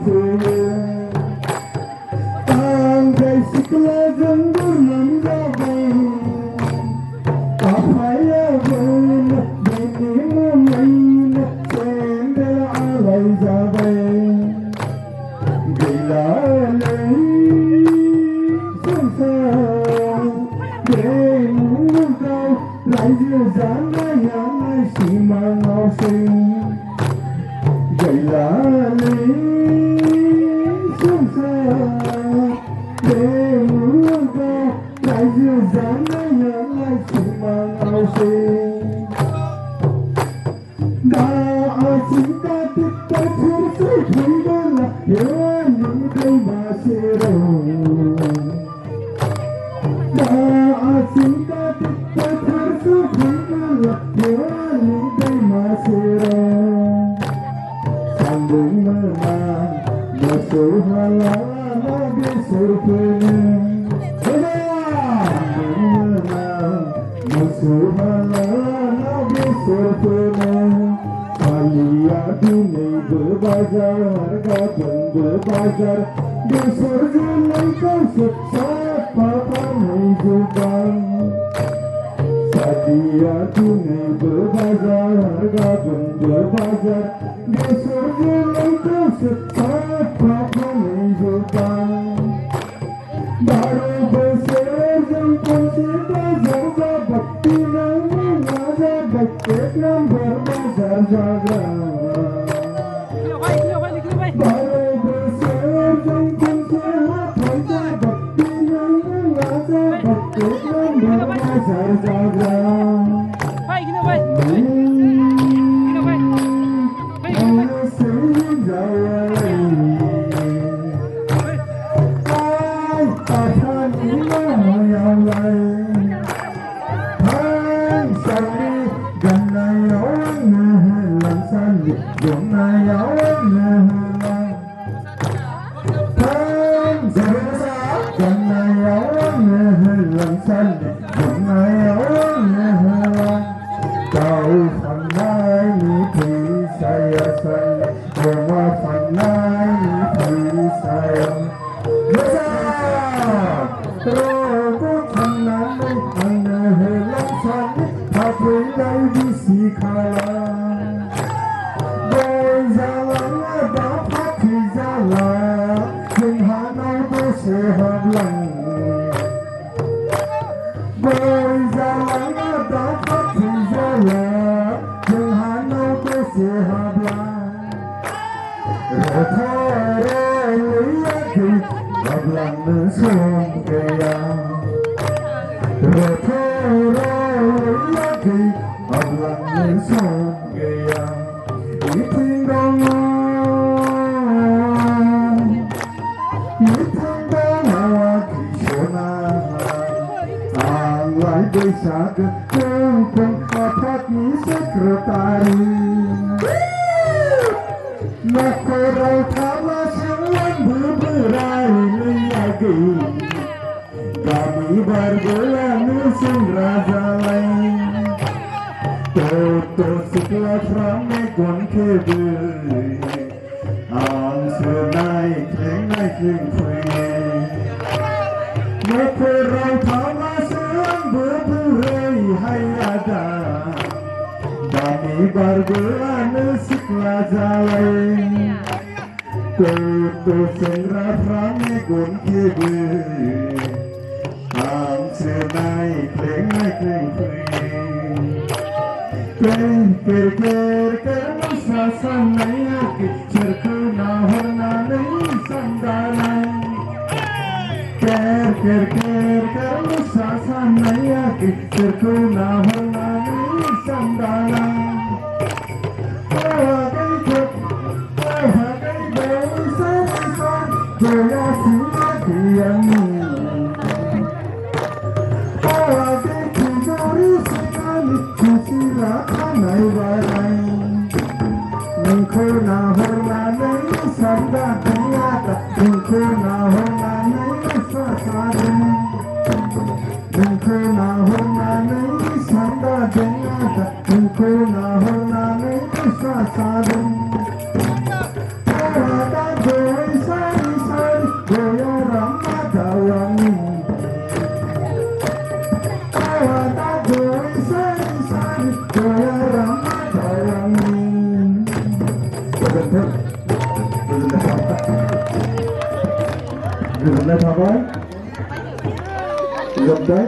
फैयो आंगाय सिख्लाजों गुरनाम जाबाय आफायाबोनो बेनि मुङैनो सेन्देल आलाय जाबाय गैलालै संसार बे मुलुगाव रायजो जानायालाय सिमाङावसै गैलालै संसार बे मुलुगाव रायजो जानायालाय सिमाङावसै दा आसिदा तित्ता फुरसै फैबोला हेवानि दैमा सेराव दा आसिदा तित्ता फुरसै फैबोला हेवानि दैमा सेराव सान्दुं मोना मोसौ हालाला बेसर फोनो मोसौ हालाला बेसर फोनो फालिया दिनैबो बाजार गाबोनबो बाजार बेसर जोलैखौसो साफा फानै जोबां सादिया दिनैबो बाजार गाबोनबो बाजार बेसर जोलैखौसो साफा फानै जोबां 12 बोसोरजों खनसे बाजार जाबाय दिनावनो मा जाबाय एक नाम्बार बाजार जाग्रा 12 बोसोरजों खनसे हाथाय जाबाय दिनावनो मा जाबाय एक नाम्बार बाजार जाग्रा Awata joy sari sari Jaya Rama Dawani Awata joy sari sari Jaya Rama Dawani Goodbye. Goodbye.